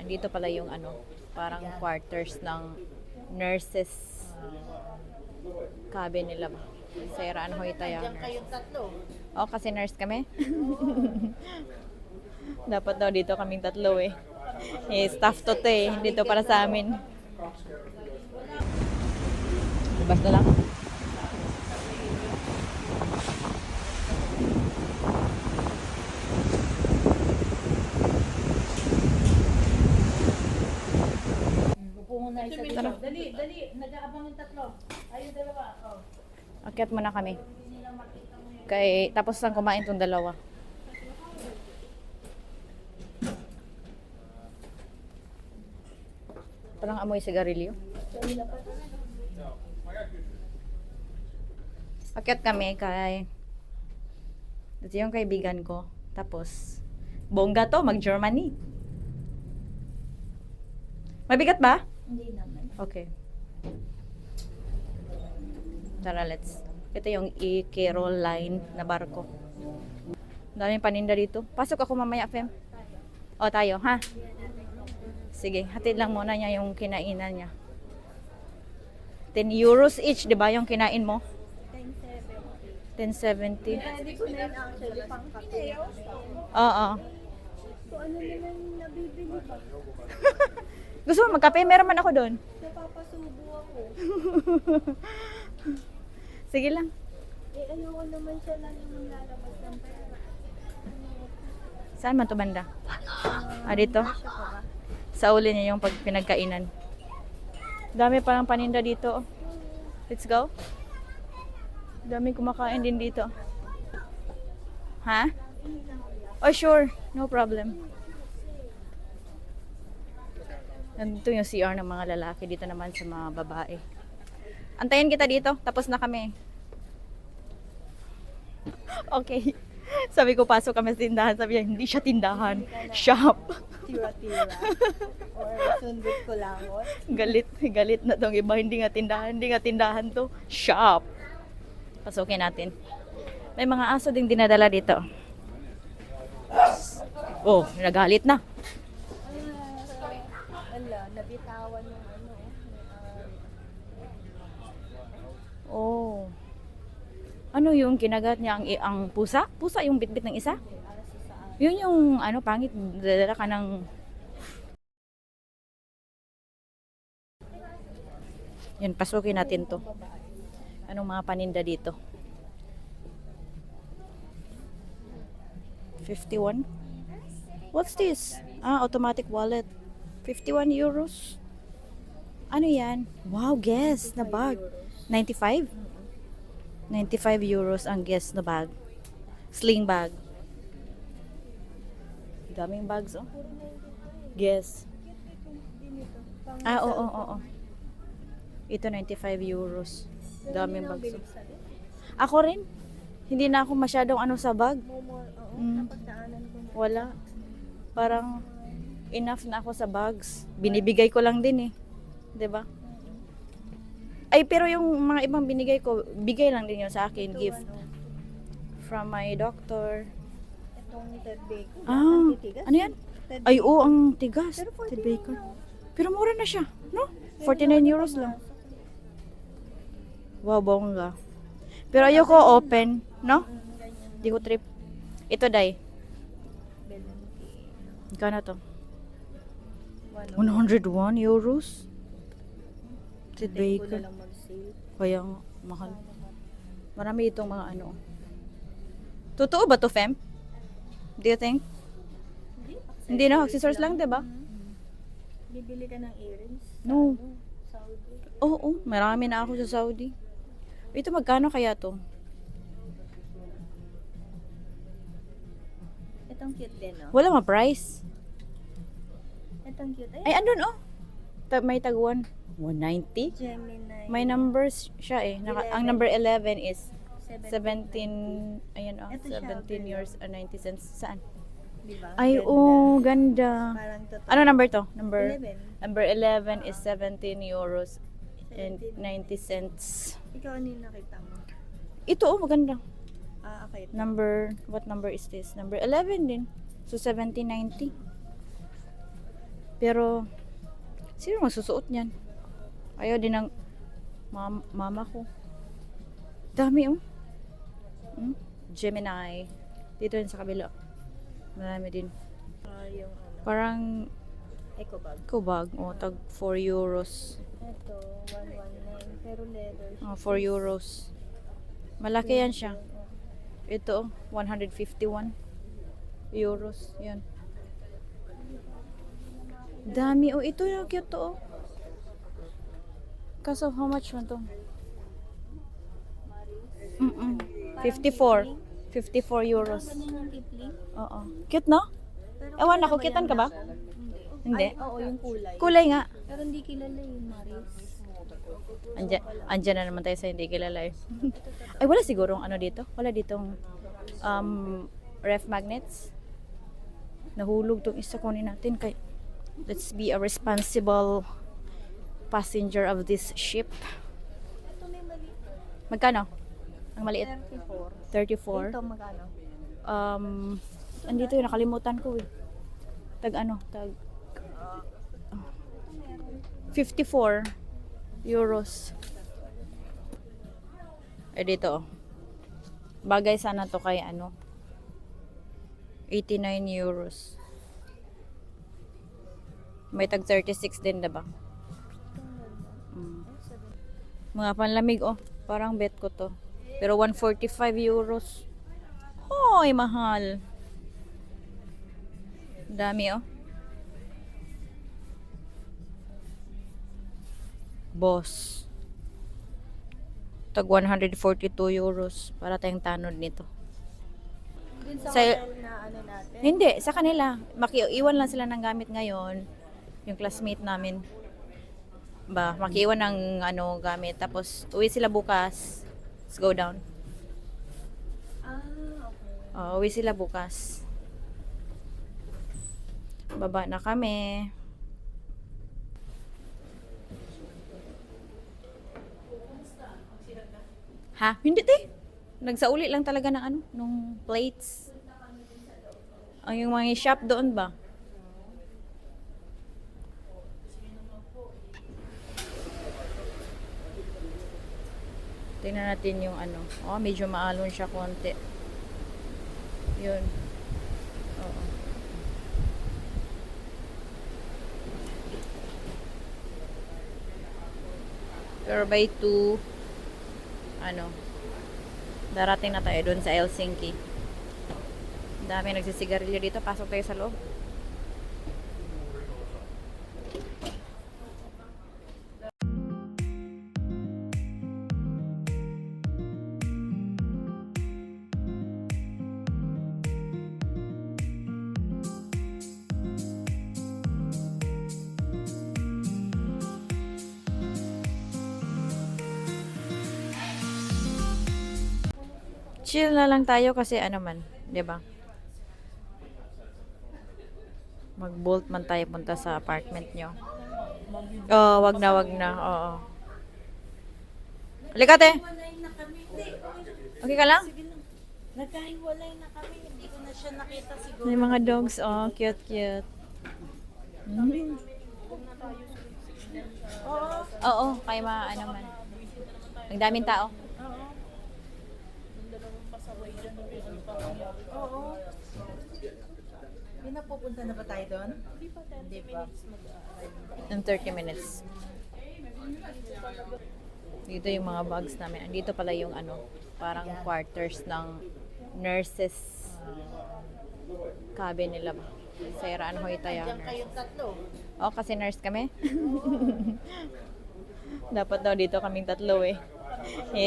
dito pala yung ano, parang quarters ng nurses cabin nila ba? Sairaan hoy tayo. Diyan kayong tatlo. Oh, kasi nurse kami. Dapat daw dito kaming tatlo eh. Eh, staff to eh. Dito para sa amin. Basta lang. Upo muna isa dito. Dali, dali. Nag-aabang yung tatlo. Ayun, dalawa. Oh. Akyat muna kami. Kay, tapos lang kumain tong dalawa. Parang amoy sigarilyo. Akyat kami kay ito yung kaibigan ko. Tapos, bongga to, mag-Germany. Mabigat ba? Hindi naman. Okay. Tara, let's. Ito yung E-Carol line na barko. Daming paninda dito. Pasok ako mamaya, Fem. O, tayo, ha? Sige, hatid lang muna niya yung kinainan niya. 10 euros each, di ba yung kinain mo? 10.70. Hindi ko na yun actually pang kape. Oo. So ano naman nabibili ba? Gusto mo magkape? Meron man ako doon. Napapasubo ako. Sige lang. Eh ayoko naman siya lang yung lalabas ng pera. Saan man to banda? Dito? Siya pa ba? Sa uli niya yung pag pinagkainan. Dami parang paninda dito. Let's go. Dami kumakain din dito. Ha? Oh, sure. No problem. Nandito yung CR ng mga lalaki. Dito naman sa mga babae. Antayin kita dito. Tapos na kami. Okay. Sabi ko, pasok kami sa tindahan. Sabi niya, hindi siya tindahan. Shop. Tira-tira. Or sundot ko lang. Galit na tong iba. Hindi nga tindahan to. Shop. Pasukin natin. May mga aso ding dinadala dito. Oh, nagalit na. Ala, nabitawan yung ano. Oh. Ano yung kinagat niya ang pusa? Pusa yung bitbit ng isa? Yun yung ano pangit, dadala ka ng Yan, pasukin natin to. Anong mga paninda dito? 51? What's this? Automatic wallet. 51 euros. Ano yan? Wow, guess na bag. 95? 95 euros ang guess na bag. Sling bag. Daming bags, oh. Guess. Oo. Ito 95 euros. Daming bags. Oh. Ako rin. Hindi na ako masyadong ano sa bag. Napagdaanan ko na. Wala. Parang enough na ako sa bags. Binibigay ko lang din eh. 'Di ba? Ay, pero yung mga ibang binigay ko, bigay lang din yun sa akin, Ito, gift. ano, From my doctor. itong Ted Baker. Ah, Titigas. ano yan? Ted Ay, oo, ang tigas. Pero Ted 49 Baker. lang. Pero mura na siya, no? Pero 49 euros lang. Wow, bongga. Pero ayoko open, no? Ganyan. Di ko trip. Ito, Day. 70. Kano to? 101. 101 euros? Ted Hindi ko Baker. na lang mag-save. Kaya nga, mahal. Marami itong mga ano. Totoo ba to, Fem? Do you think? Hindi na, accessories lang, diba? Bibili ka ng earrings? No. Saudi. Oo, marami na ako sa Saudi. Ito, magkano kaya to? Itong cute din, no? Wala ma price. Itong cute. Ay, andun, oh. May taguan. 190? Gemini. May numbers siya eh. Ang number 11 is 17. 17, ayan oh, Ito siya, 17 years and 90 cents. Saan? Diba? Ay, Ganda. oh, ganda. Parang totoo. Ano number to? 11. Number 11 is 17 euros and 90 cents. Ikaw ano yung nakita mo? Ito, oh, maganda. Okay. What number is this? Number 11 din. So, 1790. Pero, sino magsusuot niyan? Ayaw din ng mama ko. Dami oh. Hmm? Gemini. Dito rin sa kabila. Marami din. Yung ano, Parang eco bag. kubag. O, tag 4 euros. Ito, 119, pero leather. O, 4 euros. Malaki yan siya. Ito, 151 euros. Yan. Dami. Oh, ito yung cute to. Oh. Kaso, how much man to? 54. 54 euros. Ganyan yung Kipling. Oo. Cute, no? Pero Ewan ako, kilala kitan yan ka ba? siya? Hindi. Ay, oo, yung kulay. Kulay nga. Pero hindi kilala yung Maris. Andyan na naman tayo sa hindi kilala eh. Ay, wala sigurong ano dito? Wala ditong ref magnets? Nahulog tong isa, kunin natin. Let's be a responsible passenger of this ship. Ito may mali. Magkano? Ang maliit? 34. 34. Ito magkano? Andito yun, nakalimutan ko eh. Tag 54 euros. Eh dito oh. Bagay sana to kay 89 euros. May tag 36 din, diba? Mga panlamig oh. Parang bet ko to. Pero 145 euros. Hoy, mahal. Dami oh. Boss. Tag 142 euros para tayong tanod nito. Dun sa Sa- hotel na ano natin. Hindi, sa kanila. Iwan lang sila ng gamit ngayon. Yung classmate namin. Makiiwan ng gamit. Tapos, uwi sila bukas. Let's go down. Okay. Uwi sila bukas. Baba na kami. Ha? Hindi te. Nagsauli lang talaga ng nung plates. Ang yung mga shop doon ba? Tingnan natin yung medyo maalon siya konti. Yun. Oo. Pero by 2, darating na tayo doon sa Helsinki. Dami nagsisigarilyo dito. Pasok tayo sa loob. Chill na lang tayo kasi 'di ba? Mag-bolt man tayo punta sa apartment nyo. Oh, wag na. Oo. Halika, te. Okay ka lang? Nagkahiwalay na kami. Hindi ko na siya nakita siguro. May mga dogs. Oh, cute. Oo, kaya man. Ang daming tao. Oo. Hindi na pupunta na ba tayo doon? Hindi pa. In 30 minutes. Dito yung mga bags namin. Andito pala yung parang quarters ng nurses cabin nila ba? Sa Iraan Hoytaya Diyan nurse. kayong tatlo. Oh, kasi nurse kami. Dapat daw dito kaming tatlo eh.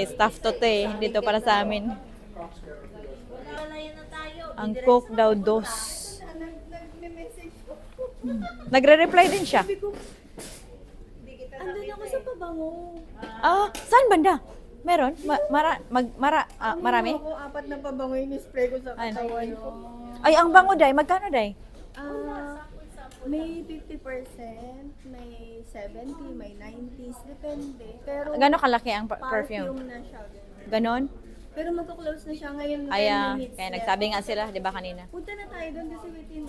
Staff to hindi to para sa amin. Walayan na tayo. Ang cook daw dos. Nagre-reply din siya. Andun ako sa pabango. Saan banda? Meron? Marami? Ako, 4 na pabango yung spray ko sa Ano? katawan ko. Ay, ang bango day. Magkano day? May 50%, may 70, may 90s, depende. Pero Gano'n kalaki ang perfume? perfume na siya. Ganon? Pero magko-close na siya ngayon 10 Ay, minutes kaya left. nagsabi nga sila, di ba kanina? Punta na tayo doon kasi within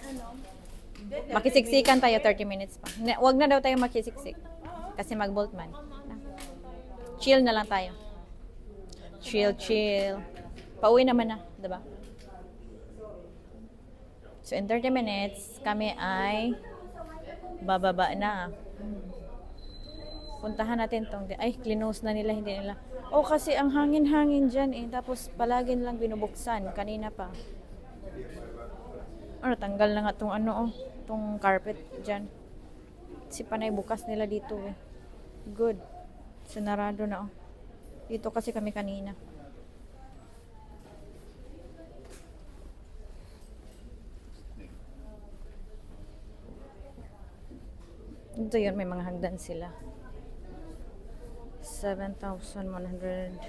Makisiksikan tayo 30 minutes pa. Wag na daw tayo makisiksik. Kasi mag-bolt man. Chill na lang tayo. Chill. Pauwi naman na, 'di ba? So in 30 minutes, kami ay bababa na. Puntahan natin tong, ay, clinose na nila, hindi nila. Oh, kasi ang hangin-hangin dyan eh. Tapos palagi lang binubuksan, kanina pa. Ano, tanggal na nga tong ano, oh, tong carpet dyan. Si panay bukas nila dito eh. Good. Sinarado na, oh. Dito kasi kami kanina. Ito yun, may mga hagdan sila. 7,100,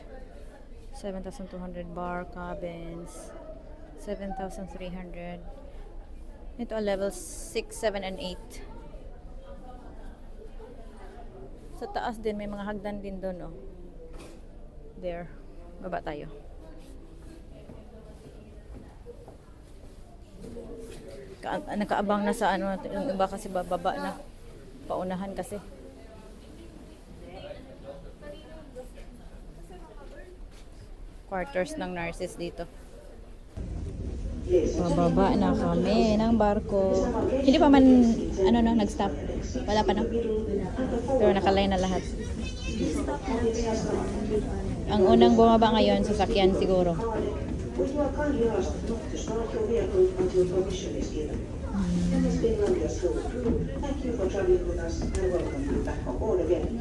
7,200 bar cabins, 7,300. Ito ang level 6, 7, and 8. Sa taas din, may mga hagdan din doon, oh. There. Baba tayo. Nakaabang na sa ano, yung iba kasi bababa na. Paunahan kasi. Quarters ng nurses dito. Pababa na kami ng barko. Hindi pa man, ano no, nag-stop. Wala pa no? Pero nakalay na lahat. Ang unang bumaba ngayon, sasakyan siguro. Thank you for traveling with us and welcome you back on board again.